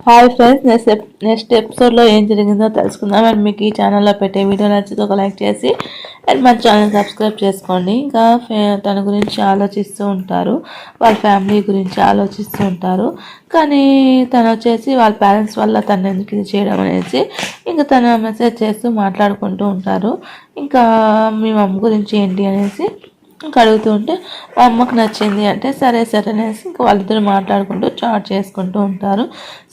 Hi friends, next ఎపిసోడ్లో ఏం జరిగిందో తెలుసుకుందాం. అండ్ మీకు ఈ ఛానల్లో పెట్టే వీడియో నచ్చితే ఒక లైక్ చేసి అండ్ మన ఛానల్ సబ్స్క్రైబ్ చేసుకోండి. ఇంకా తన గురించి ఆలోచిస్తూ ఉంటారు, వాళ్ళ ఫ్యామిలీ గురించి ఆలోచిస్తూ ఉంటారు. కానీ తను వచ్చేసి వాళ్ళ పేరెంట్స్ వల్ల తను ఎందుకు ఇది చేయడం అనేసి ఇంకా తను మెసేజ్ చేస్తూ మాట్లాడుకుంటూ ఉంటారు. ఇంకా మీ మమ్మ గురించి ఏంటి అనేసి ఇంకా అడుగుతూ ఉంటే మా అమ్మకు నచ్చింది అంటే సరే అనేసి ఇంకా వాళ్ళిద్దరు మాట్లాడుకుంటూ చాట్ చేసుకుంటూ ఉంటారు.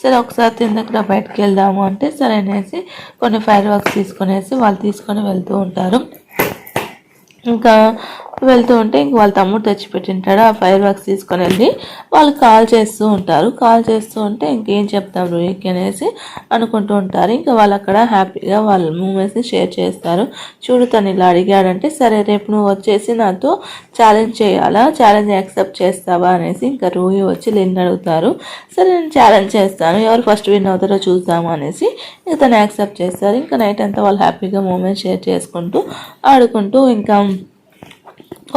సరే ఒకసారి తిందక్కడ బయటకు వెళ్దాము అంటే సరే అనేసి కొన్ని ఫైర్ వర్క్స్ తీసుకునేసి వాళ్ళు తీసుకొని వెళ్తూ ఉంటారు. ఇంకా వెళ్తూ ఉంటే ఇంక వాళ్ళ తమ్ముడు తెచ్చిపెట్టింటాడు. ఆ ఫైర్ వర్క్స్ తీసుకొని వెళ్ళి వాళ్ళు కాల్ చేస్తూ ఉంటారు. కాల్ చేస్తూ ఉంటే ఇంకేం చెప్తాం రూహికి అనేసి అనుకుంటూ ఉంటారు. ఇంకా వాళ్ళు అక్కడ హ్యాపీగా వాళ్ళ మూమెంట్స్ని షేర్ చేస్తారు. చూడు తను ఇలా అడిగాడంటే సరే రేపు నువ్వు వచ్చేసి నాతో ఛాలెంజ్ చేయాలా, ఛాలెంజ్ యాక్సెప్ట్ చేస్తావా అనేసి ఇంకా రూహి వచ్చి లిన్ అడుగుతారు. సరే నేను ఛాలెంజ్ చేస్తాను, ఎవరు ఫస్ట్ విన్ అవుతారో చూద్దాము అనేసి ఇంకా తను యాక్సెప్ట్ చేస్తారు. ఇంకా నైట్ అంతా వాళ్ళు హ్యాపీగా మూమెంట్ షేర్ చేసుకుంటూ ఆడుకుంటూ ఇంకా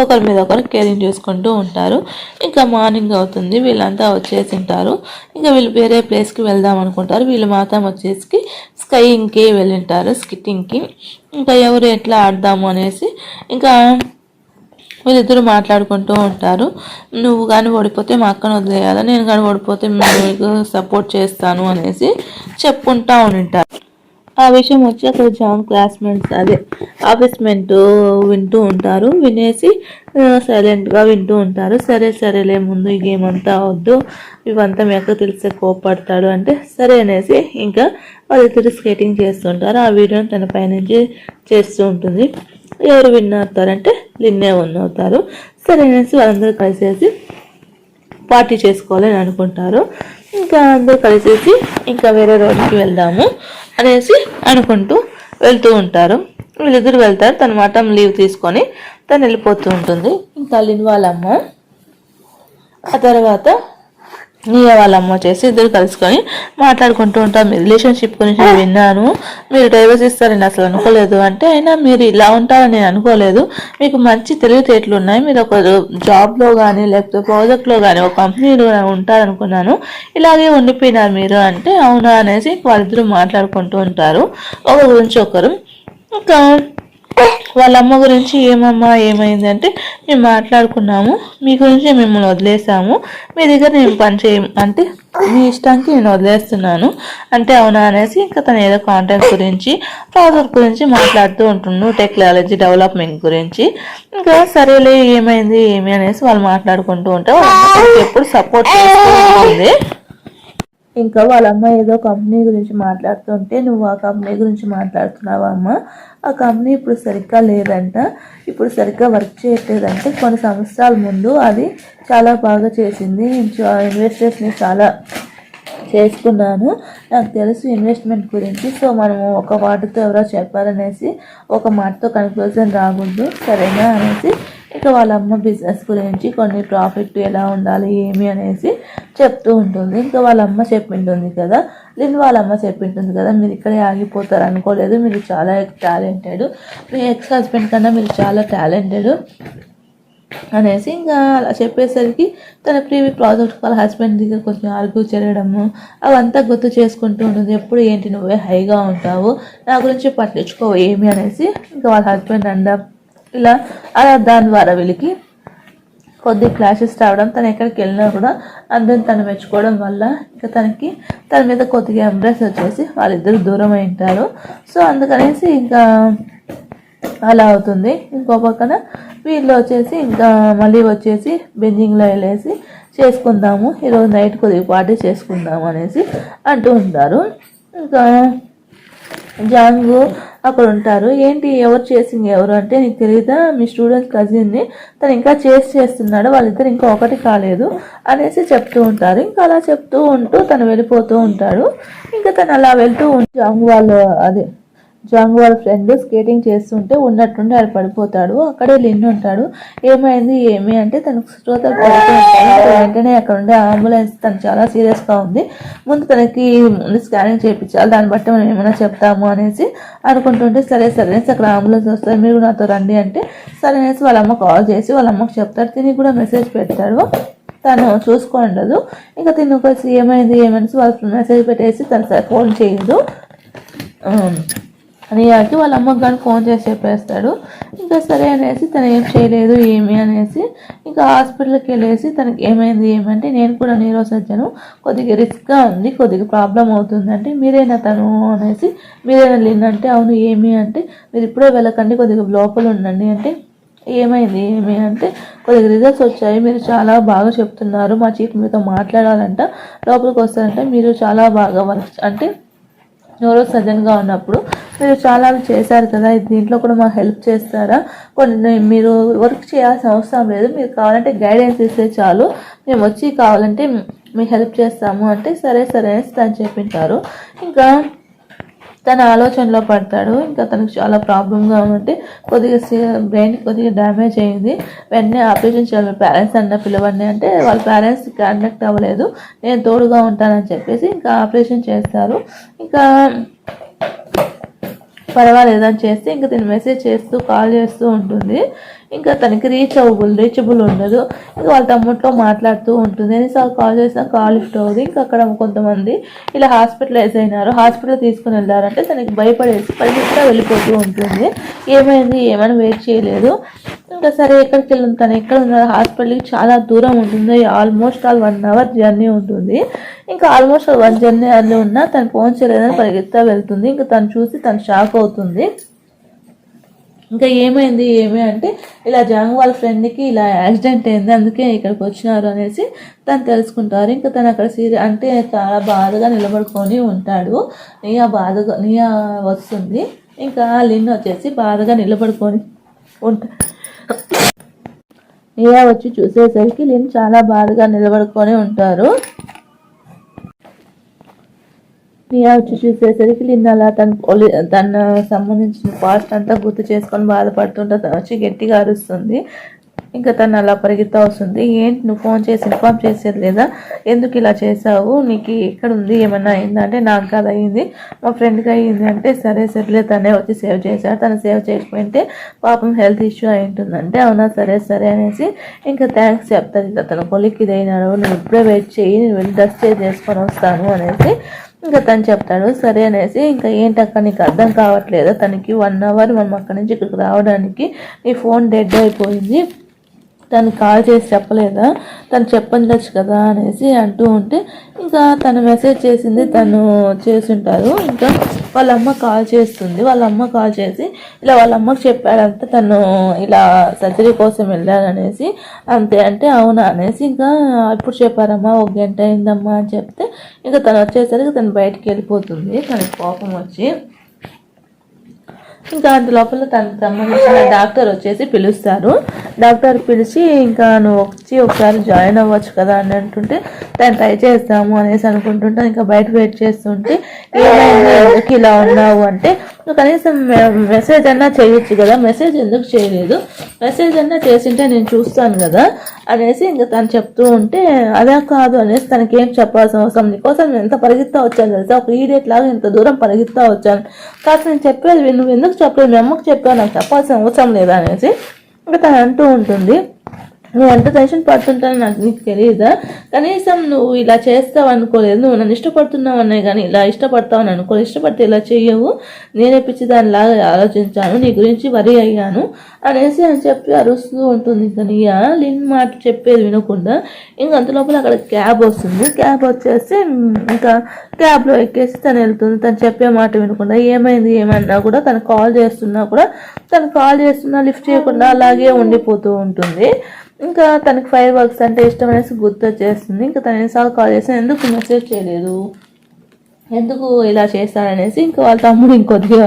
ఒకరి మీద ఒకరు కేరింగ్ చూసుకుంటూ ఉంటారు. ఇంకా మార్నింగ్ అవుతుంది, వీళ్ళంతా వచ్చేసి ఉంటారు. ఇంకా వీళ్ళు వేరే ప్లేస్కి వెళ్దాం అనుకుంటారు. వీళ్ళు మాత్రం వచ్చేసి స్కైయింగ్కి వెళ్ళింటారు, స్కిట్టింగ్కి. ఇంకా ఎవరు ఎట్లా ఆడదాము అనేసి ఇంకా వీళ్ళిద్దరూ మాట్లాడుకుంటూ ఉంటారు. నువ్వు కానీ ఓడిపోతే మా అక్కను వదిలేయాలా, నేను కానీ ఓడిపోతే మీకు సపోర్ట్ చేస్తాను అనేసి చెప్పుకుంటూ ఉంటారు. ఆ విషయం వచ్చి అక్కడ జాన్ క్లాస్మేట్స్ ఆఫీస్ మెంట్ వింటూ ఉంటారు. వినేసి సైలెంట్గా వింటూ ఉంటారు. సరేలే ముందు ఈ గేమ్ అంతా వద్దు, ఇవంతా మీ అక్క తెలిస్తే కోపడతాడు అంటే సరే అనేసి ఇంకా వాళ్ళిద్దరు స్కేటింగ్ చేస్తుంటారు. ఆ వీడియోని తన పైనుంచి చేస్తూ ఉంటుంది. ఎవరు విన్ అవుతారంటే లిన్నే విన్ అవుతారు. సరే అనేసి వాళ్ళందరూ కలిసేసి పార్టీ చేసుకోవాలని అనుకుంటారు. ఇంకా అందరూ కలిసేసి ఇంకా వేరే రోజుకి వెళ్దాము అనేసి అనుకుంటూ వెళ్తూ ఉంటారు. వీళ్ళిద్దరు వెళ్తారు. తన మాట లీవ్ తీసుకొని తను వెళ్ళిపోతూ ఉంటుంది. ఇంకా లిన్ వాళ్ళమ్మ ఆ తర్వాత నీయ వాళ్ళమ్మ వచ్చేసి ఇద్దరు కలుసుకొని మాట్లాడుకుంటూ ఉంటాం. మీ రిలేషన్షిప్ గురించి విన్నాను, మీరు డైవర్స్ ఇస్తారని అసలు అనుకోలేదు అంటే అయినా మీరు ఇలా ఉంటారని నేను అనుకోలేదు, మీకు మంచి తెలివితేటలు ఉన్నాయి, మీరు ఒక జాబ్లో కానీ లేకపోతే ప్రాజెక్ట్లో కానీ ఒక కంపెనీలో ఉంటారనుకున్నాను, ఇలాగే ఉండిపోయినారు మీరు అంటే అవునా అనేసి వాళ్ళిద్దరూ మాట్లాడుకుంటూ ఉంటారు ఒకరి గురించి ఒకరు. ఇంకా వాళ్ళ అమ్మ గురించి ఏమమ్మా ఏమైంది అంటే మేము మాట్లాడుకున్నాము, మీ గురించి మిమ్మల్ని వదిలేసాము, మీ దగ్గర నేను పని అంటే మీ ఇష్టానికి నేను వదిలేస్తున్నాను అంటే అవునా అనేసి ఇంకా తను ఏదో కాంటాక్ట్ గురించి ప్రాజెక్ట్ గురించి మాట్లాడుతూ ఉంటున్నాను, టెక్నాలజీ డెవలప్మెంట్ గురించి. ఇంకా సరేలే ఏమైంది ఏమి అనేసి వాళ్ళు మాట్లాడుకుంటూ ఉంటే ఎప్పుడు సపోర్ట్ చేస్తూ ఉంటుంది. ఇంకా వాళ్ళ అమ్మ ఏదో కంపెనీ గురించి మాట్లాడుతుంటే నువ్వు ఆ కంపెనీ గురించి మాట్లాడుతున్నావా అమ్మ, ఆ కంపెనీ ఇప్పుడు సరిగ్గా లేదంట, ఇప్పుడు సరిగ్గా వర్క్ చేయట్లేదంటే కొన్ని సంవత్సరాల ముందు అది చాలా బాగా చేసింది, నేను ఇన్వెస్టర్స్ని చాలా చేసుకున్నాను, నాకు తెలుసు ఇన్వెస్ట్మెంట్ గురించి, సో మనము ఒక వాటితో ఎవరో చెప్పారనేసి ఒక మాటతో కన్క్లూజన్ రాకూడదు సరేనా అనేసి ఇక వాళ్ళ అమ్మ బిజినెస్ గురించి కొన్ని ప్రాఫిట్ ఎలా ఉండాలి ఏమి అనేసి చెప్తూ ఉంటుంది. ఇంకా వాళ్ళ అమ్మ చెప్పింటుంది కదా, లిన్ వాళ్ళ అమ్మ చెప్పింటుంది కదా, మీరు ఇక్కడే ఆగిపోతారు అనుకోలేదు, మీరు చాలా టాలెంటెడ్, మీ ఎక్స్ హస్బెండ్ కన్నా మీరు చాలా టాలెంటెడ్ అనేసి ఇంకా అలా చెప్పేసరికి తన ప్రీవియస్ ప్రాజెక్ట్ వాళ్ళ హస్బెండ్ దగ్గర కొంచెం ఆర్గ్యూ చేయడము అవంతా గుర్తు చేసుకుంటూ ఉంటుంది. ఎప్పుడు ఏంటి నువ్వే హైగా ఉంటావు, నా గురించి పట్టించుకోవు ఏమి అనేసి ఇంకా వాళ్ళ హస్బెండ్ ఇలా అలా దాని ద్వారా వీళ్ళకి కొద్ది క్లాషెస్ రావడం, తను ఎక్కడికి వెళ్ళినా కూడా అందరిని తను మెచ్చుకోవడం వల్ల ఇంకా తన మీద కొద్దిగా ఎంబ్రెస్ వచ్చేసి వాళ్ళిద్దరు దూరం అయి ఉంటారు. సో అందుకనేసి ఇంకా అలా అవుతుంది. ఇంకో పక్కన వీళ్ళు వచ్చేసి ఇంకా మళ్ళీ వచ్చేసి బెంజింగ్లో వెళ్ళేసి చేసుకుందాము, ఈరోజు నైట్ కొద్దిగా పార్టీ చేసుకుందాము అనేసి అంటూ ఉంటారు. ఇంకా జాంగు అక్కడ ఉంటారు. ఏంటి ఎవరు చేసింది ఎవరు అంటే నీకు తెలియదా, మీ స్టూడెంట్స్ కజిన్ని తను ఇంకా చేస్తున్నాడు, వాళ్ళిద్దరు ఇంకా ఒకటి కాలేదు అనేసి చెప్తూ ఉంటారు. ఇంకా అలా చెప్తూ ఉంటూ తను వెళ్ళిపోతూ ఉంటాడు. ఇంకా తను అలా వెళ్తూ జాంగు వాళ్ళ ఫ్రెండ్ స్కేటింగ్ చేస్తుంటే ఉన్నట్టుండి ఆడ పడిపోతాడు. అక్కడే లిన్ ఉంటాడు. ఏమైంది ఏమి అంటే తనకు శ్రోతలు పడుతూ ఉంటాడు. వెంటనే అక్కడ ఉండే అంబులెన్స్ తను చాలా సీరియస్గా ఉంది, ముందు తనకి స్కానింగ్ చేయించాలి, దాన్ని బట్టి మనం ఏమైనా చెప్తాము అనేసి అనుకుంటుంటే సరే అనేసి అక్కడ అంబులెన్స్ వస్తుంది, మీరు నాతో రండి అంటే సరే అనేసి వాళ్ళ అమ్మ కాల్ చేసి వాళ్ళ అమ్మకు చెప్తాడు. తిని కూడా మెసేజ్ పెడతాడు. తను చూసుకోండదు. ఇంకా తిను వచ్చి ఏమైంది వాళ్ళు మెసేజ్ పెట్టేసి తను ఫోన్ చేయదు. రియాకి వాళ్ళ అమ్మకి కానీ ఫోన్ చేసి చెప్పేస్తాడు. ఇంకా సరే అనేసి తను ఏం చేయలేదు ఏమి అనేసి ఇంకా హాస్పిటల్కి వెళ్ళేసి తనకి ఏమంటే నేను కూడా న్యూరో సర్జను, కొద్దిగా రిస్క్గా ఉంది, కొద్దిగా ప్రాబ్లం అవుతుందంటే మీరేనా తను అనేసి మీరేనా లిన్ అంటే అవును ఏమి అంటే మీరు ఇప్పుడే వెళ్ళకండి కొద్దిగా లోపల ఉండండి అంటే ఏమి అంటే కొద్దిగా రిజల్ట్స్ వచ్చాయి, మీరు చాలా బాగా చెప్తున్నారు, మా చీఫ్ మీతో మాట్లాడాలంట, లోపలికి వస్తారంటే మీరు చాలా బాగా వర్క్ అంటే న్యూరో సర్జన్గా ఉన్నప్పుడు మీరు చాలా చేశారు కదా, దీంట్లో కూడా మాకు హెల్ప్ చేస్తారా, కొన్ని మీరు వర్క్ చేయాల్సిన అవసరం లేదు, మీరు కావాలంటే గైడెన్స్ ఇస్తే చాలు, మేము వచ్చి కావాలంటే మీకు హెల్ప్ చేస్తాము అంటే సరే అనేసి తను చెప్పింటారు. ఇంకా తన ఆలోచనలో పడతాడు. ఇంకా తనకు చాలా ప్రాబ్లంగా ఉంటే కొద్దిగా బ్రెయిన్ కొద్దిగా డ్యామేజ్ అయింది, వెంటనే ఆపరేషన్ చేయాలి, పేరెంట్స్ అన్న పిలవండి అంటే వాళ్ళ పేరెంట్స్ కాంటాక్ట్ అవ్వలేదు, నేను తోడుగా ఉంటానని చెప్పేసి ఇంకా ఆపరేషన్ చేస్తారు. ఇంకా పర్వాలేదని చేస్తే ఇంకా తను మెసేజ్ చేస్తూ కాల్ చేస్తూ ఉంటుంది. ఇంకా తనకి రీచబుల్ ఉండదు. ఇంకా వాళ్ళ తమ్ముడితో మాట్లాడుతూ ఉంటుంది. ఎన్నిసార్లు కాల్ చేసినా కాల్ లిఫ్ట్ అవ్వదు. ఇంకా అక్కడ కొంతమంది ఇలా హాస్పిటలైజ్ అయినారు, హాస్పిటల్ తీసుకుని వెళ్ళారంటే తనకి భయపడేసి పరిగెత్తుగా వెళ్ళిపోతూ ఉంటుంది. ఏమని వెయిట్ చేయలేదు. ఇంకా సరే ఎక్కడికి వెళ్ళింది, తను ఎక్కడ ఉన్నారు, హాస్పిటల్కి చాలా దూరం ఉంటుంది, ఆల్మోస్ట్ 1 hour జర్నీ ఉంటుంది. ఇంకా ఆల్మోస్ట్ 1 hour జర్నీ ఉన్నా తను ఫోన్ చేయలేదని పరిగెత్తా వెళ్తుంది. ఇంకా తను చూసి తను షాక్ అవుతుంది. ఇంకా ఏమి అంటే ఇలా జాంగ్ వాళ్ళ ఫ్రెండ్కి ఇలా యాక్సిడెంట్ అయింది, అందుకే ఇక్కడికి వచ్చినారు అనేసి తను తెలుసుకుంటారు. ఇంకా తను అక్కడ అంటే చాలా బాధగా నిలబడుకొని ఉంటాడు. నియా వస్తుంది. ఇంకా లిన్ వచ్చేసి బాధగా నిలబడుకొని ఉంటాడు. నియా వచ్చి చూసేసరికి లిన్ చాలా బాధగా నిలబడుకొని ఉంటారు. నియా వచ్చి చూసేసరికి లిన్ అలా తన సంబంధించిన పాస్ట్ అంతా గుర్తు చేసుకొని బాధపడుతుంటే వచ్చి గట్టిగా అరుస్తుంది. ఇంకా తను అలా పరిగెత్తా వస్తుంది. ఏంటి నువ్వు ఫోన్ చేసి ఇన్ఫార్మ్ చేసేది లేదా, ఎందుకు ఇలా చేసావు, నీకు ఎక్కడ ఉంది, ఏమన్నా అయిందా అంటే నాకు కాదు అయింది, మా ఫ్రెండ్కి అయ్యింది అంటే సరేలే తనే వచ్చి సేవ్ చేశాడు, తను సేవ్ చేయకపోయింటే పాపం హెల్త్ ఇష్యూ అయి ఉంటుందంటే అవునా సరే అనేసి ఇంకా థ్యాంక్స్ చెప్తాను. ఇంకా తన కొలిక్కి ఇదైనాడు, నువ్వు ఇప్పుడే వెయిట్ చేయి, నేను వెళ్ళి డ్రెస్ చేసుకొని వస్తాను అనేసి ఇంకా తను చెప్తాడు. సరే అనేసి ఇంకా ఏంటక్క నీకు అర్థం కావట్లేదు, తనకి 1 hour మనం అక్కడి నుంచి ఇక్కడికి రావడానికి నీ ఫోన్ డెడ్ అయిపోయింది, తను కాల్ చేసి చెప్పలేదా, తను చెప్పండొచ్చు కదా అనేసి అంటూ ఉంటే ఇంకా తను మెసేజ్ చేసింది తను చేసుంటారు. ఇంకా వాళ్ళ అమ్మ కాల్ చేస్తుంది. వాళ్ళ అమ్మ కాల్ చేసి ఇలా వాళ్ళ అమ్మకి చెప్పాడంటే తను ఇలా సర్జరీ కోసం వెళ్ళాననేసి అంతే అంటే అవునా అనేసి ఇంకా ఇప్పుడు చెప్పారమ్మా 1 గంట అయిందమ్మా అని చెప్తే ఇంకా తను వచ్చేసరికి తను బయటికి వెళ్ళిపోతుంది. తనకి కోపం వచ్చి ఇంకా అంత లోపల తనకు సంబంధించిన డాక్టర్ వచ్చేసి పిలుస్తారు. డాక్టర్ పిలిచి ఇంకా నువ్వు వచ్చి ఒకసారి జాయిన్ అవ్వచ్చు కదా అని అంటుంటే తను ట్రై చేస్తాము అనేసి అనుకుంటుంటే ఇంకా బయట వెయిట్ చేస్తుంటే ఏమైంది ఎందుకు ఇలా ఉన్నావు అంటే నువ్వు కనీసం మెసేజ్ అన్నా చేయొచ్చు కదా, మెసేజ్ ఎందుకు చేయలేదు, మెసేజ్ అన్నా చేసింటే నేను చూస్తాను కదా అనేసి ఇంకా తను చెప్తూ ఉంటే అదే కాదు అనేసి తనకి ఏం చెప్పాల్సిన అవసరం, నీకోసం నేను ఎంత పరిగెత్తా వచ్చాను తెలుసా, ఒక ఈడియట్ లాగా ఇంత దూరం పరిగెత్తా వచ్చాను, కాదు నేను చెప్పేది నువ్వు ఎందుకు చెప్పలేదు, మీ అమ్మకు చెప్పావు, నాకు చెప్పాల్సిన అవసరం లేదా అనేసి ఇంకా తను అంటూ ఉంటుంది. నువ్వు ఎంత టెన్షన్ పడుతుంటానో నాకు నీకు తెలియదా, కనీసం నువ్వు ఇలా చేస్తావు అనుకోలేదు, నువ్వు నన్ను ఇష్టపడుతున్నావు అనే కానీ ఇలా ఇష్టపడతావు అని అనుకోలేదు, ఇష్టపడితే ఇలా చెయ్యవు, నేనే పిచ్చి దానిలాగా ఆలోచించాను, నీ గురించి వరి అయ్యాను అనేసి అని చెప్పి అరుస్తూ ఉంటుంది. ఇంకా నియా లిన్ మాట చెప్పేది వినకుండా ఇంక అంతలోపల అక్కడ క్యాబ్ వస్తుంది. క్యాబ్ వచ్చేసి ఇంకా క్యాబ్లో ఎక్కేసి తను వెళ్తుంది. తను చెప్పే మాట వినకుండా ఏమన్నా కూడా తను కాల్ చేస్తున్నా లిఫ్ట్ చేయకుండా అలాగే ఉండిపోతూ ఉంటుంది. ఇంకా తనకి ఫైర్ వర్క్స్ అంటే ఇష్టం అనేసి గుర్తు వచ్చేస్తుంది. ఇంకా తను ఎన్నిసార్లు కాల్ చేస్తే ఎందుకు మెసేజ్ చేయలేదు, ఎందుకు ఇలా చేస్తాడనేసి ఇంకా వాళ్ళ తమ్ముడు ఇంకొద్దిగా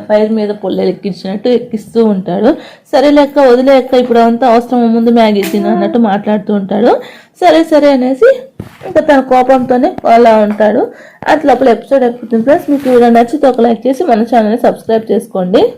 ఫైర్ మీద పుల్లలు ఎక్కించినట్టు ఎక్కిస్తూ ఉంటాడు. సరే లెక్క వదిలేక ఇప్పుడు అంతా అవసరం ముందు మ్యాగీ తిన అన్నట్టు మాట్లాడుతూ ఉంటాడు. సరే అనేసి ఇంకా తన కోపంతోనే అలా ఉంటాడు. అట్లా ఎపిసోడ్ ఎక్కుతుంది ఫ్రెండ్స్. మీకు వీడియో నచ్చితే ఒక లైక్ చేసి మన ఛానల్ని సబ్స్క్రైబ్ చేసుకోండి.